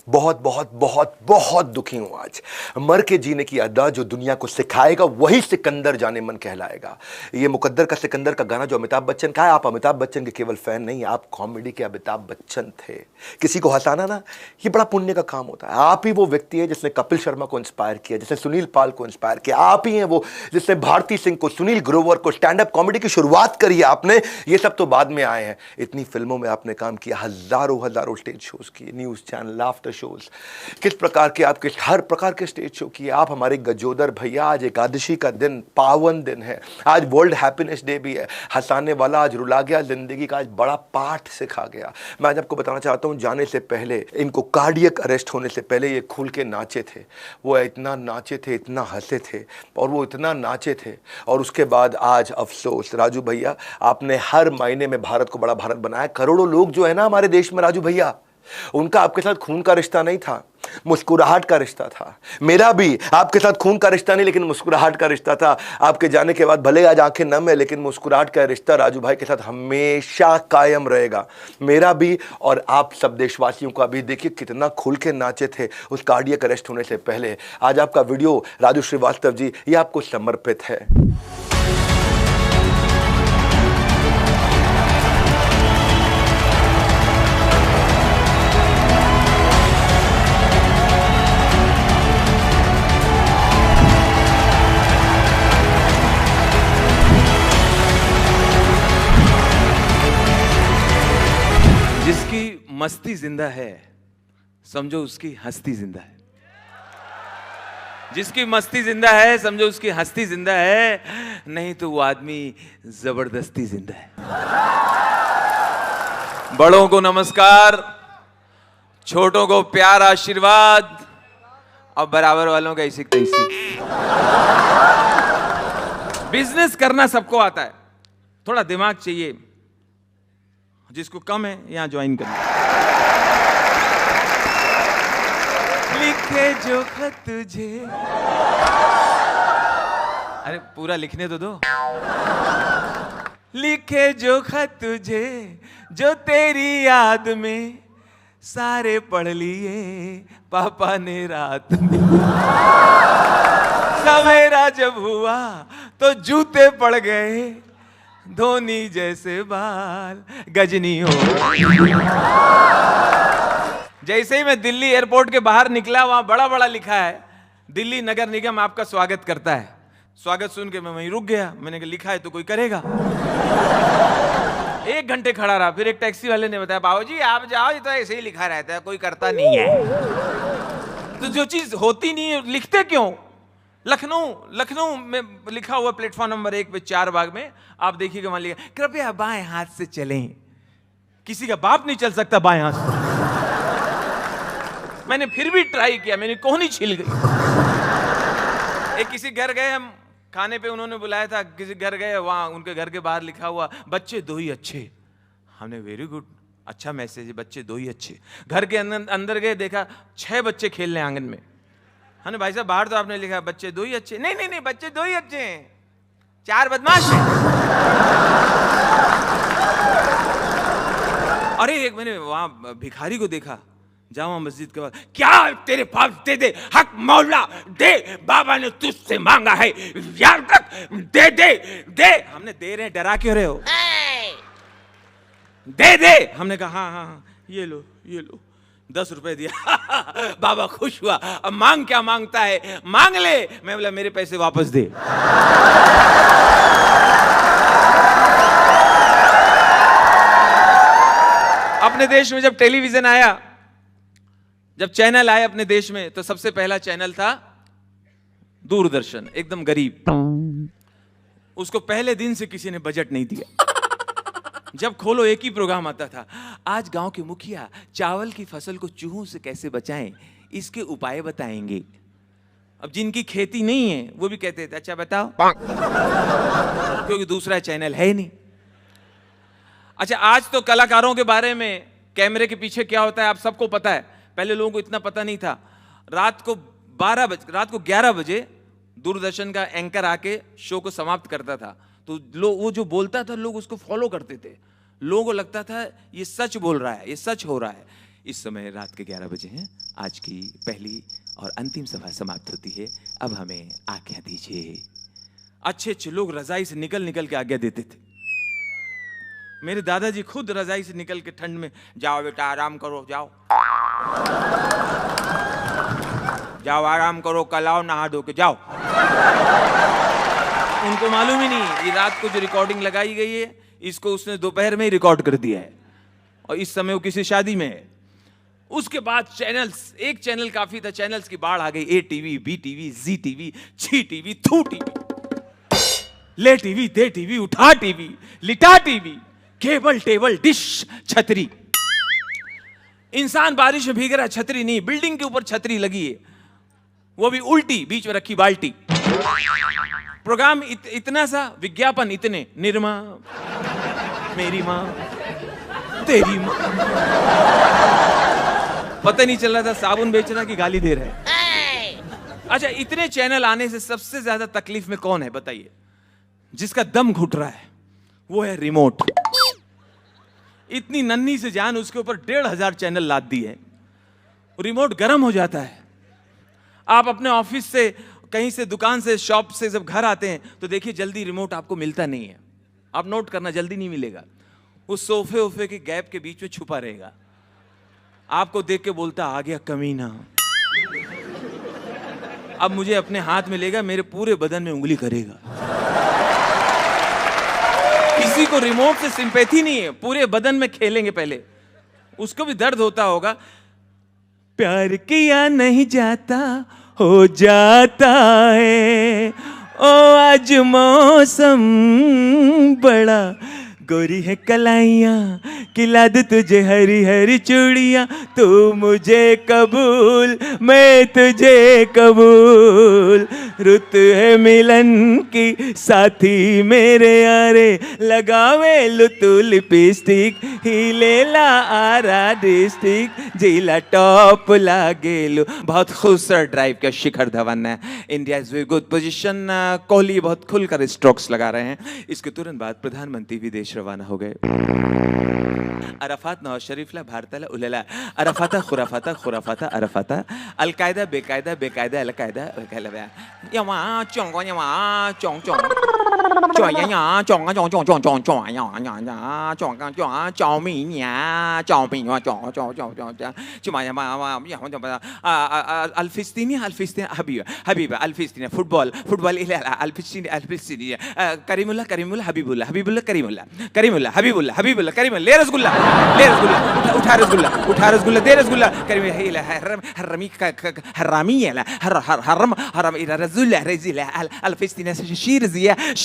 बहुत बहुत बहुत बहुत दुखी हूं आज। मर के जीने की अदा जो दुनिया को सिखाएगा वही सिकंदर जाने मन कहलाएगा। ये मुकद्दर का सिकंदर का गाना जो अमिताभ बच्चन का है, आप अमिताभ बच्चन के केवल फैन नहीं, आप कॉमेडी के अमिताभ बच्चन थे। किसी को हंसाना ना, ये बड़ा पुण्य का काम होता है। आप ही वो व्यक्ति है जिसने कपिल शर्मा को इंस्पायर किया, जिसने सुनील पाल को इंस्पायर किया। आप ही हैं वो जिसने भारती सिंह को, सुनील ग्रोवर को, स्टैंड अप कॉमेडी की शुरुआत करी है आपने। ये सब तो बाद में आए हैं। इतनी फिल्मों में आपने काम किया, हजारों हजारों स्टेज शोज किए, न्यूज चैनल, आफ्टर शोज, किस प्रकार के आपके हर प्रकार के स्टेज शो किए। आप हमारे गजोदर भैया। आज एकादशी का दिन, पावन दिन है। आज वर्ल्ड हैप्पीनेस डे भी है। हंसाने वाला आज रुला गया, जिंदगी का आज बड़ा पाठ सिखा गया। मैं आज आपको बताना चाहता हूं, जाने से पहले, इनको कार्डियक अरेस्ट होने से पहले ये खुल के नाचे थे। वो इतना नाचे थे, इतना हंसे थे, और वो इतना नाचे थे। और उसके बाद आज अफसोस। राजू भैया, आपने हर महीने में भारत को बड़ा भारत बनाया। करोड़ों लोग जो है ना हमारे देश में, राजू भैया, उनका आपके साथ खून का रिश्ता नहीं था, मुस्कुराहट का रिश्ता था। मेरा भी आपके साथ खून का रिश्ता नहीं, लेकिन मुस्कुराहट का रिश्ता था। आपके जाने के बाद भले आज आंखें नम है, लेकिन मुस्कुराहट का रिश्ता राजू भाई के साथ हमेशा कायम रहेगा। मेरा भी और आप सब देशवासियों का भी। देखिए कितना खुल के नाचे थे उस कार्डियक अरेस्ट होने से पहले। आज आपका वीडियो राजू श्रीवास्तव जी, ये आपको समर्पित है। जिसकी मस्ती जिंदा है, समझो उसकी हस्ती जिंदा है। जिसकी मस्ती जिंदा है, समझो उसकी हस्ती जिंदा है, नहीं तो वो आदमी जबरदस्ती जिंदा है। बड़ों को नमस्कार, छोटों को प्यार आशीर्वाद, और बराबर वालों का ऐसी तैसी। बिजनेस करना सबको आता है, थोड़ा दिमाग चाहिए। जिसको कम है यहां ज्वाइन करना। लिखे जो खत तुझे, अरे पूरा लिखने तो दो। लिखे जो खत तुझे, जो तेरी याद में, सारे पढ़ लिए पापा ने रात में। सवेरा जब हुआ तो जूते पड़ गए, धोनी जैसे बाल गजनी हो। जैसे ही मैं दिल्ली एयरपोर्ट के बाहर निकला, वहां बड़ा बड़ा लिखा है, दिल्ली नगर निगम आपका स्वागत करता है। स्वागत सुन के मैं वहीं रुक गया। मैंने कहा लिखा है तो कोई करेगा। 1 घंटे खड़ा रहा। फिर एक टैक्सी वाले ने बताया, बाबूजी आप जाओ, ये तो ऐसे ही लिखा रहता है, कोई करता नहीं है। तो जो चीज होती नहीं है लिखते क्यों? लखनऊ में लिखा हुआ प्लेटफॉर्म नंबर 1 पे 4 भाग में, आप देखिएगा वहां लिखा, कृपया बाएं हाथ से चलें। किसी का बाप नहीं चल सकता बाएं हाथ से। मैंने फिर भी ट्राई किया, मेरी कोहनी छिल गई। एक किसी घर गए हम खाने पे, उन्होंने बुलाया था, किसी घर गए, वहां उनके घर के बाहर लिखा हुआ, बच्चे दो ही अच्छे। हमने वेरी गुड, अच्छा मैसेज है, बच्चे दो ही अच्छे। घर के अंदर गए, देखा 6 बच्चे खेल रहे हैं आंगन में। हाँ भाई साहब, बाहर तो आपने लिखा बच्चे दो ही अच्छे। नहीं, बच्चे दो ही अच्छे हैं, 4 बदमाश हैं। अरे एक मैंने वहां भिखारी को देखा जामा मस्जिद के बाद, क्या तेरे पास दे दे, हक मौला दे, बाबा ने तुझसे मांगा है, यार तक दे दे दे। हमने दे रहे हैं, डरा क्यों रहे हो? दे दे। हमने कहा हाँ, ये लो 10 रुपए दिया। बाबा खुश हुआ। अब मांग क्या मांगता है, मांग ले। मैं बोला मेरे पैसे वापस दे। अपने देश में जब टेलीविजन आया, जब चैनल आए अपने देश में, तो सबसे पहला चैनल था दूरदर्शन, एकदम गरीब। उसको पहले दिन से किसी ने बजट नहीं दिया। जब खोलो एक ही प्रोग्राम आता था, आज गांव के मुखिया चावल की फसल को चूहों से कैसे बचाएं, इसके उपाय बताएंगे। अब जिनकी खेती नहीं है वो भी कहते थे अच्छा बताओ, क्योंकि दूसरा चैनल है ही नहीं। अच्छा, आज तो कलाकारों के बारे में, कैमरे के पीछे क्या होता है आप सबको पता है। पहले लोगों को इतना पता नहीं था। रात को 11 बजे दूरदर्शन का एंकर आके शो को समाप्त करता था, तो वो जो बोलता था लोग उसको फॉलो करते थे। लोगों को लगता था ये सच बोल रहा है, ये सच हो रहा है। इस समय रात के 11 बजे हैं। आज की पहली और अंतिम सभा समाप्त होती है। अब हमें आज्ञा दीजिए। अच्छे अच्छे लोग रजाई से निकल निकल के आज्ञा देते थे। मेरे दादाजी खुद रजाई से निकल के ठंड में, जाओ बेटा आराम करो, जाओ जाओ आराम करो, कल आओ नहा धो के जाओ। उनको मालूम ही नहीं ये रात को जो रिकॉर्डिंग लगाई गई है इसको उसने दोपहर में ही रिकॉर्ड कर दिया है और इस समय वो किसी शादी में है। उसके बाद चैनल्स, एक चैनल काफी था, चैनल्स की बाढ़ आ गई। ए टीवी, बी टीवी, जी टीवी, छी टीवी, थू टीवी, ले टीवी, दे टीवी, उठा टीवी, लिटा टीवी, केबल, टेबल, डिश, छतरी। इंसान बारिश में भीग रहा, छतरी नहीं, बिल्डिंग के ऊपर छतरी लगी है, वो भी उल्टी, बीच में रखी बाल्टी। प्रोग्राम इतना सा, विज्ञापन इतने, निरमा, मेरी माँ, तेरी माँ। पता नहीं चल रहा था साबुन बेच रहा कि गाली दे रहा है। अच्छा, इतने चैनल आने से सबसे ज्यादा तकलीफ में कौन है बताइए? जिसका दम घुट रहा है वो है रिमोट। इतनी नन्ही से जान, उसके ऊपर 1500 चैनल लाद दिए। रिमोट गर्म हो जाता है। आप अपने ऑफिस से, कहीं से, दुकान से, शॉप से जब घर आते हैं तो देखिए जल्दी रिमोट आपको मिलता नहीं है। आप नोट करना, जल्दी नहीं मिलेगा। उस सोफे वोफे के गैप के बीच में छुपा रहेगा। आपको देख के बोलता, आ गया कमीना। अब मुझे अपने हाथ में लेगा, मेरे पूरे बदन में उंगली करेगा। किसी को रिमोट से सिंपैथी नहीं है, पूरे बदन में खेलेंगे पहले। उसको भी दर्द होता होगा। प्यार किया नहीं जाता, हो जाता है। ओ आज मौसम बड़ा, गोरी है कलाइयाँ, खिला दूं तुझे हरी हरी चूड़ियाँ। तू मुझे कबूल, मैं तुझे कबूल। रुत है मिलन की, साथी मेरे यारे। लगावे लुतु लिपस्टिक, हिलेला आरा डिस्ट्रिक्ट। जिला टॉप लागेलू। बहुत खूबसूरत ड्राइव का शिखर धवन है। India is very good position. Kohli बहुत खुलकर स्ट्रोक्स लगा रहे हैं। इसके तुरंत बाद प्रधानमंत्री विदेश रवाना हो गए। अरफात नवाज शरीफला भारताला उलेला। अरफाता खुराफाता खुराफाता अरफाता। अलकायदा बेकायदा बेकायदा अलकायदा अलकायदा। यमा चोंगो यमा चोंग चोंग चोंगा चोंगा चोंग चोंग चोंग चोंग चोंग या चोंगा चोंगा चाउमीन या चाउमीन या चोंग चोंग चोंग चोंग चुमा यमा या अल्फिस्तीनी अल्फिस्तीनी हबीबा हबीबा अल्फिस्तीनी फुटबॉल फुटबॉल इलाला अल्फिस्तीनी अल्फिस्तीनी करीमुल्ला करीमुल्ला हबीबुल्ला हबीबुल्ला करीमुल्ला करीमुल्ला हबीबुल्ला हबीबुल्ला करीमुल्ला ले रसगुल्ला उठा रसगुल्ला दे रसगुल्ला करीम हिला हरमी हरामी याला हरम हरम इला रसगुल्ला रजिला अल्फिस्तीनी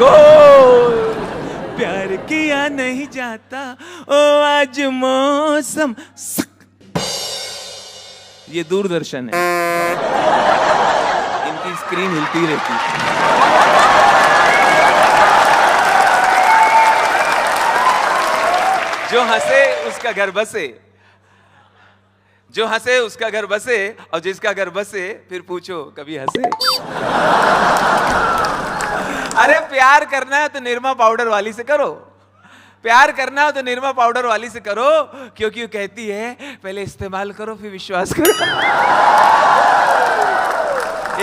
गोल प्यार किया नहीं जाता ओ आज मौसम। ये दूरदर्शन है, इनकी स्क्रीन हिलती रहती है। जो हंसे उसका घर बसे, जो हंसे उसका घर बसे, और जिसका घर बसे फिर पूछो कभी हंसे। अरे प्यार करना है तो निरमा पाउडर वाली से करो। प्यार करना हो तो निरमा पाउडर वाली से करो, क्योंकि वो कहती है पहले इस्तेमाल करो फिर विश्वास करो।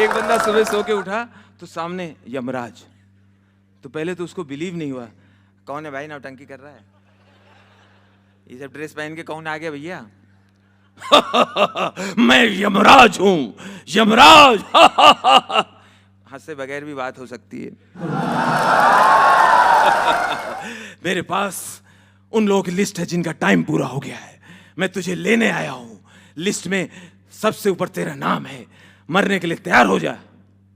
एक बंदा सुबह सो के उठा तो सामने यमराज। तो पहले तो उसको बिलीव नहीं हुआ, कौन है भाई नौटंकी कर रहा है, ये सब ड्रेस पहन के कौन आ गया भैया? मैं यमराज हूं, यमराज। हंसे बगैर भी बात हो सकती है। मेरे पास उन लोगों की लिस्ट है जिनका टाइम पूरा हो गया है, मैं तुझे लेने आया हूं। लिस्ट में सबसे ऊपर तेरा नाम है, मरने के लिए तैयार हो जा।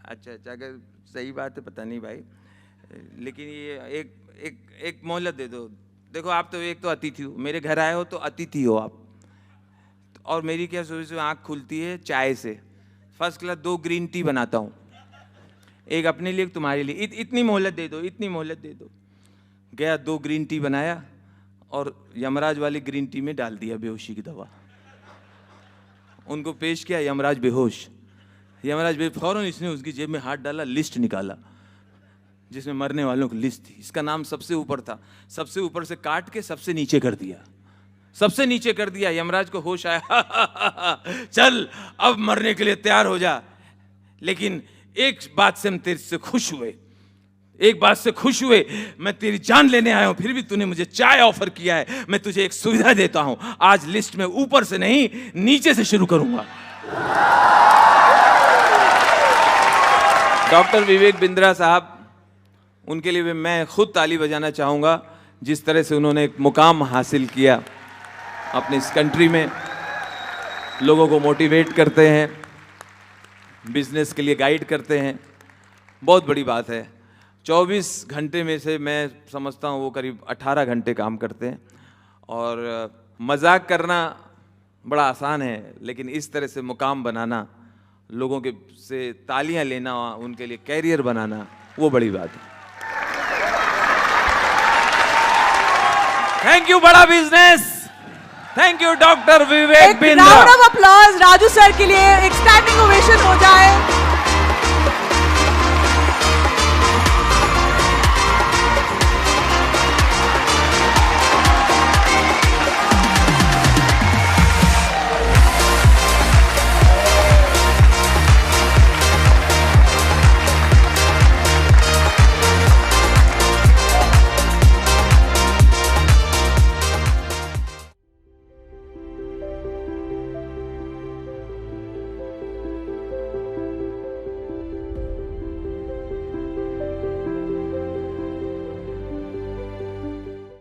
अच्छा अच्छा, अगर सही बात है पता नहीं भाई, लेकिन ये एक मोहलत दे दो। देखो आप तो एक तो अतिथि हो, मेरे घर आए हो तो अतिथि हो आप। और मेरी क्या सुबह से आँख खुलती है चाय से। फर्स्ट क्लास 2 ग्रीन टी बनाता हूँ, एक अपने लिए एक तुम्हारे लिए। इतनी मोहलत दे दो, इतनी मोहलत दे दो। गया 2 ग्रीन टी बनाया और यमराज वाली ग्रीन टी में डाल दिया बेहोशी की दवा। उनको पेश किया, यमराज बेहोश। यमराज फौरन इसने उसकी जेब में हाथ डाला, लिस्ट निकाला जिसमें मरने वालों की लिस्ट थी। इसका नाम सबसे ऊपर था, सबसे ऊपर से काट के सबसे नीचे कर दिया, सबसे नीचे कर दिया। यमराज को होश आया, चल अब मरने के लिए तैयार हो जा, लेकिन एक बात से हम तेरे से खुश हुए, एक बात से खुश हुए, मैं तेरी जान लेने आया हूं, फिर भी तूने मुझे चाय ऑफर किया है, मैं तुझे एक सुविधा देता हूं, आज लिस्ट में ऊपर से नहीं नीचे से शुरू करूंगा। डॉक्टर विवेक बिंद्रा साहब, उनके लिए मैं खुद ताली बजाना चाहूंगा, जिस तरह से उन्होंने एक मुकाम हासिल किया अपने इस कंट्री में, लोगों को मोटिवेट करते हैं, बिजनेस के लिए गाइड करते हैं, बहुत बड़ी बात है। 24 घंटे में से मैं समझता हूँ वो करीब 18 घंटे काम करते हैं, और मजाक करना बड़ा आसान है, लेकिन इस तरह से मुकाम बनाना, लोगों के से तालियां लेना, उनके लिए कैरियर बनाना, वो बड़ी बात है। थैंक यू बड़ा business, thank you doctor Vivek Bindra. Round of applause Raju sir के लिए, एक स्टैंडिंग ओवेशन हो जाए।